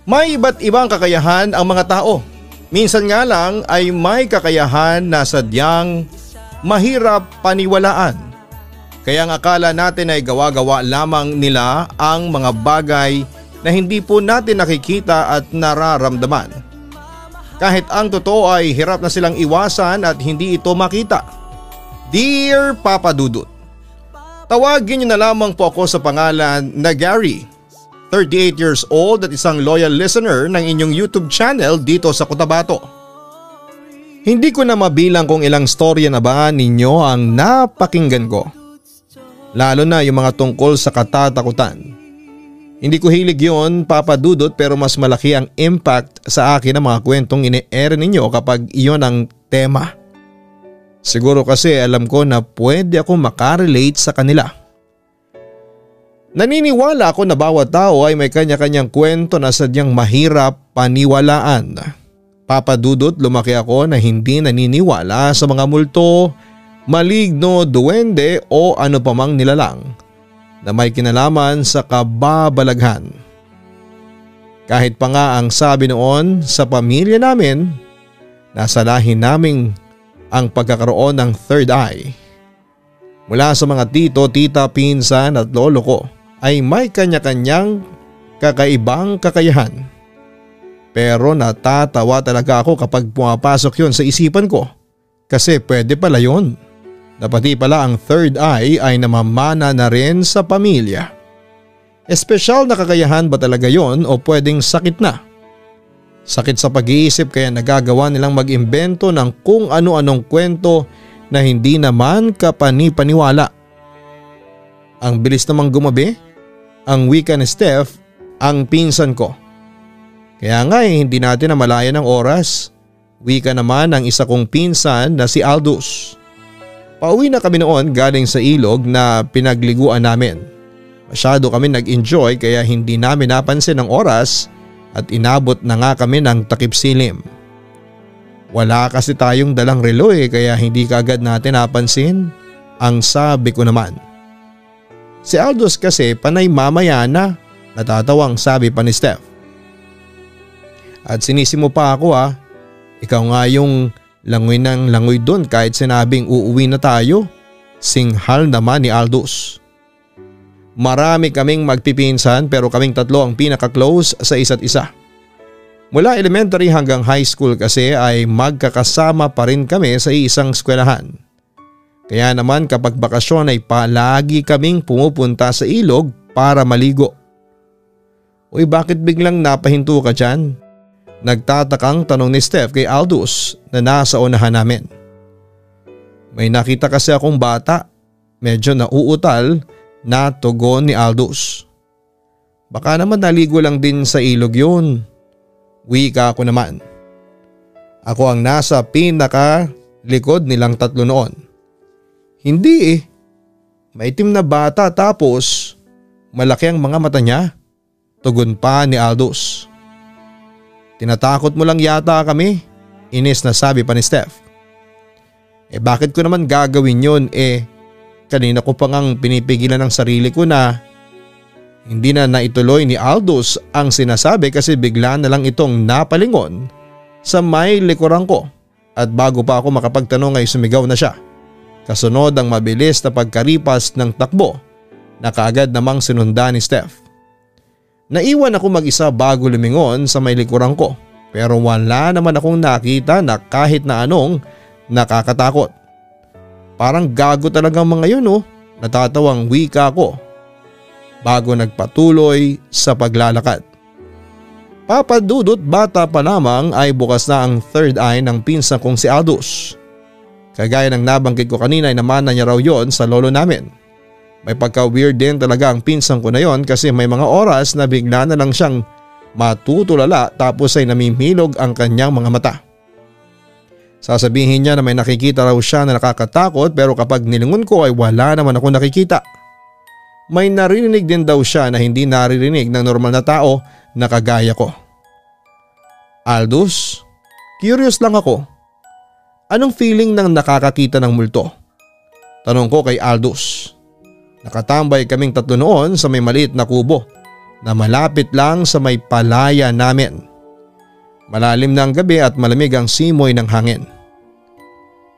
May iba't ibang kakayahan ang mga tao. Minsan nga lang ay may kakayahan na sadyang mahirap paniwalaan. Kaya ang akala natin ay gawa-gawa lamang nila ang mga bagay na hindi po natin nakikita at nararamdaman. Kahit ang totoo ay hirap na silang iwasan at hindi ito makita. Dear Papa Dudut, tawagin niyo na lamang po ako sa pangalan na Gary, 38 years old at isang loyal listener ng inyong YouTube channel dito sa Cotabato. Hindi ko na mabilang kung ilang storya na ba ninyo ang napakinggan ko. Lalo na yung mga tungkol sa katatakutan. Hindi ko hilig yun, Papa Dudut, pero mas malaki ang impact sa akin ng mga kwentong ine-air ninyo kapag iyon ang tema. Siguro kasi alam ko na pwede ako makarelate sa kanila. Naniniwala ako na bawat tao ay may kanya-kanyang kwento na sadyang mahirap paniwalaan. Papa Dudut, lumaki ako na hindi naniniwala sa mga multo, maligno, duwende o ano pamang nilalang na may kinalaman sa kababalaghan. Kahit pa nga ang sabi noon sa pamilya namin, nasa lahi naming ang pagkakaroon ng third eye. Mula sa mga tito, tita, pinsan at lolo ko ay may kanya-kanyang kakaibang kakayahan. Pero natatawa talaga ako kapag pumapasok yun sa isipan ko kasi pwede pala yun. Na pati pala ang third eye ay namamana na rin sa pamilya. Espesyal na kakayahan ba talaga yon o pwedeng sakit na? Sakit sa pag-iisip kaya nagagawa nilang mag-imbento ng kung ano-anong kwento na hindi naman kapani-paniwala. Ang bilis namang gumabi, ang wika ni Steph, ang pinsan ko. Kaya nga hindi natin namalayan ng oras. Wika naman ang isa kong pinsan na si Aldous. Pauwi na kami noon galing sa ilog na pinagliguan namin. Masyado kami nag-enjoy kaya hindi namin napansin ang oras at inabot na nga kami ng takip silim. Wala kasi tayong dalang relo kaya hindi kaagad natin napansin. Ang sabi ko naman. Si Aldous kasi panay mamaya na, natatawang sabi pa ni Steph. At sinisi mo pa ako ikaw nga yung langoy ng langoy doon kahit sinabing uuwi na tayo. Singhal naman ni Aldous. Marami kaming magpipinsan pero kaming tatlo ang pinaka-close sa isa't isa. Mula elementary hanggang high school kasi ay magkakasama pa rin kami sa isang eskwelahan. Kaya naman kapag bakasyon ay palagi kaming pumupunta sa ilog para maligo. Uy, bakit biglang napahinto ka dyan? Nagtatakang tanong ni Steph kay Aldous na nasa unahan namin. May nakita kasi akong bata, medyo nauutal na tugon ni Aldous. Baka naman naligo lang din sa ilog yun. Wika ko naman. Ako ang nasa pinaka-likod nilang tatlo noon. Hindi maitim na bata tapos malaki ang mga mata niya. Tugon pa ni Aldous. Tinatakot mo lang yata kami, inis na sabi pa ni Steph. Bakit ko naman gagawin yun kanina ko pa ngang pinipigilan ng sarili ko na hindi na naituloy ni Aldous ang sinasabi kasi bigla na lang itong napalingon sa may likuran ko at bago pa ako makapagtanong ay sumigaw na siya. Kasunod ang mabilis na pagkaripas ng takbo na kaagad namang sinundan ni Steph. Naiwan ako mag-isa bago lumingon sa may likuran ko pero wala naman akong nakita na kahit na anong nakakatakot. Parang gago talagang mga yun natatawang wika ko bago nagpatuloy sa paglalakad. Papa Dudut, bata pa lamang ay bukas na ang third eye ng pinsan kong si Aldous. Kagaya ng nabanggit ko kanina ay namana niya raw yon sa lolo namin. May pagka-weird din talaga ang pinsan ko na yon kasi may mga oras na bigla na lang siyang matutulala tapos ay namimilog ang kanyang mga mata. Sasabihin niya na may nakikita raw siya na nakakatakot pero kapag nilingon ko ay wala naman ako nakikita. May narinig din daw siya na hindi naririnig ng normal na tao na kagaya ko. Aldous, curious lang ako. Anong feeling ng nakakakita ng multo? Tanong ko kay Aldous. Nakatambay kaming tatlo noon sa may maliit na kubo. na malapit lang sa may palaya namin. Malalim na ang gabi at malamig ang simoy ng hangin.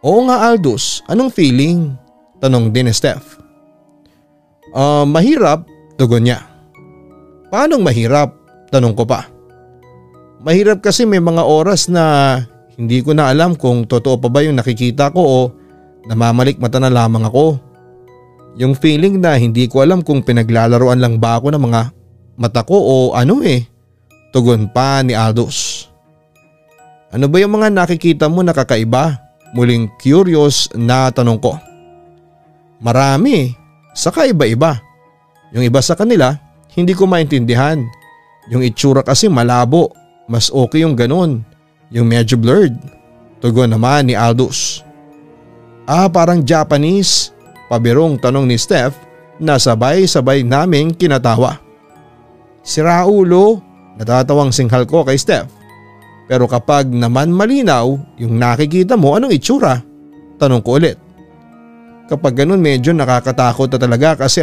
Oo nga Aldous, anong feeling? Tanong din ni Steph. Mahirap, tugon niya. Paanong mahirap? Tanong ko pa. Mahirap kasi may mga oras na hindi ko na alam kung totoo pa ba yung nakikita ko o namamalikmata na lamang ako. Yung feeling na hindi ko alam kung pinaglalaroan lang ba ako ng mga mata ko o ano tugon pa ni Aldous. Ano ba yung mga nakikita mo na kakaiba? Muling curious na tanong ko. Marami, saka iba-iba. Yung iba sa kanila, hindi ko maintindihan. Yung itsura kasi malabo, mas okay yung ganun. Yung medyo blurred. Tugon naman ni Aldous. Parang Japanese? Pabirong tanong ni Steph na sabay-sabay naming kinatawa. Sira ulo, natatawang singhal ko kay Steph. Pero kapag naman malinaw yung nakikita mo, anong itsura? Tanong ko ulit. Kapag ganun medyo nakakatakot na talaga kasi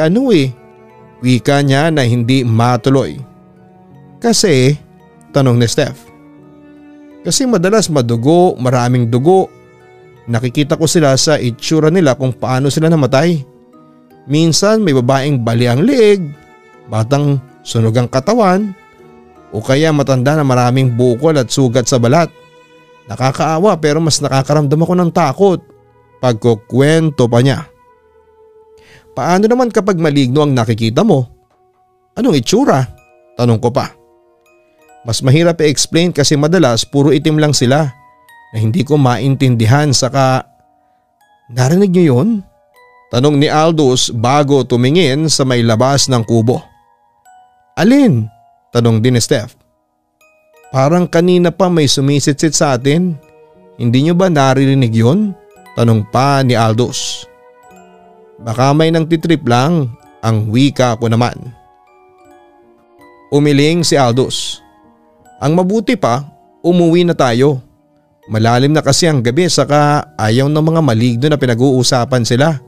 wika niya na hindi matuloy. Kasi, tanong ni Steph. Kasi madalas madugo, maraming dugo. Nakikita ko sila sa itsura nila kung paano sila namatay. Minsan may babaeng bali ang leeg, batang sunog ang katawan, o kaya matanda na maraming bukol at sugat sa balat. Nakakaawa pero mas nakakaramdam ako ng takot. Pagkukwento pa niya. Paano naman kapag maligno ang nakikita mo? Anong itsura? Tanong ko pa. Mas mahirap i-explain kasi madalas puro itim lang sila na hindi ko maintindihan saka… Narinig niyo yun? Tanong ni Aldous bago tumingin sa may labas ng kubo. Alin? Tanong din ni Steph. Parang kanina pa may sumisitsit sa atin. Hindi niyo ba naririnig yun? Tanong pa ni Aldous. Baka may nang titrip lang, ang wika ko naman. Umiling si Aldous. Ang mabuti pa, umuwi na tayo. Malalim na kasi ang gabi saka ayaw ng mga maligno na pinag-uusapan sila.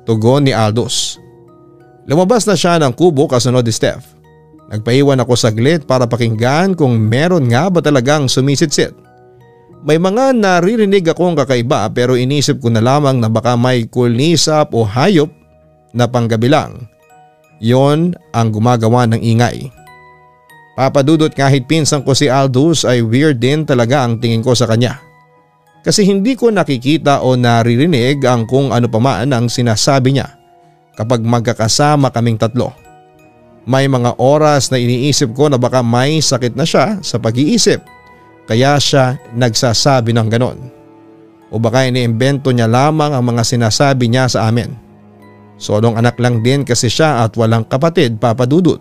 Tugon ni Aldous. Lumabas na siya ng kubo kasunod ni Steph. Nagpaiwan ako saglit para pakinggan kung meron nga ba talagang sumisitsit. May mga naririnig akong kakaiba pero inisip ko na lamang na baka may kulisap o hayop na panggabi lang. Yon ang gumagawa ng ingay. Papadudot kahit pinsan ko si Aldous ay weird din talaga ang tingin ko sa kanya. Kasi hindi ko nakikita o naririnig ang kung ano pa man ang sinasabi niya kapag magkakasama kaming tatlo. May mga oras na iniisip ko na baka may sakit na siya sa pag-iisip kaya siya nagsasabi ng ganon. O baka iniimbento niya lamang ang mga sinasabi niya sa amin. Solong anak lang din kasi siya at walang kapatid, papadudot.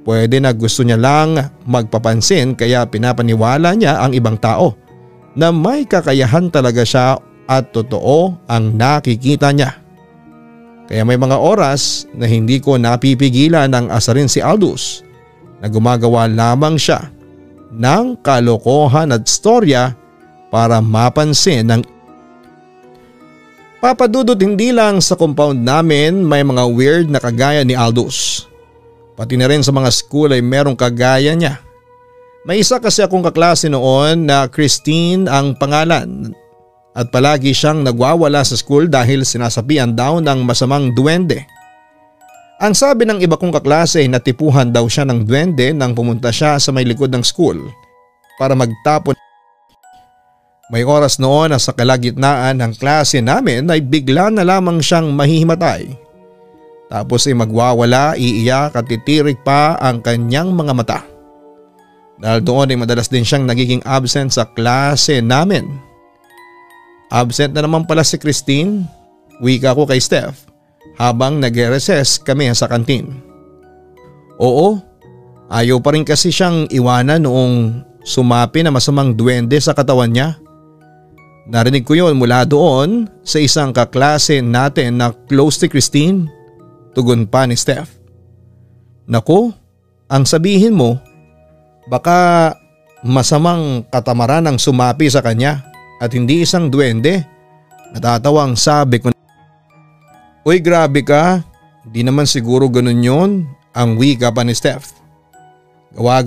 Pwede na gusto niya lang magpapansin kaya pinapaniwala niya ang ibang tao na may kakayahan talaga siya at totoo ang nakikita niya. Kaya may mga oras na hindi ko napipigilan ng asarin si Aldous na gumagawa lamang siya ng kalokohan at storya para mapansin ng… Papadudot hindi lang sa compound namin may mga weird na kagaya ni Aldous. Pati na rin sa mga school ay merong kagaya niya. May isa kasi akong kaklase noon na Christine ang pangalan. At palagi siyang nagwawala sa school dahil sinasapian daw ng masamang duwende. Ang sabi ng iba kong kaklase ay natipuhan daw siya ng duwende nang pumunta siya sa may likod ng school para magtapon. May oras noon na sa kalagitnaan ng klase namin ay bigla na lamang siyang mahihimatay. Tapos ay magwawala, iiyak at titirik pa ang kanyang mga mata. Dahil doon ay madalas din siyang nagiging absent sa klase namin. Absent na naman pala si Christine, wika ko kay Steph habang nag-recess kami sa kantin. Oo, ayaw pa rin kasi siyang iwanan noong sumapi na masamang duwende sa katawan niya. Narinig ko yon mula doon sa isang kaklase natin na close to Christine, tugon pa ni Steph. Naku, ang sabihin mo, baka masamang katamaran ang sumapi sa kanya. At hindi isang duwende. Natatawang sabi ko. Uy, grabe ka. Di naman siguro ganun yun. Ang wika pa ni Steph. Gawa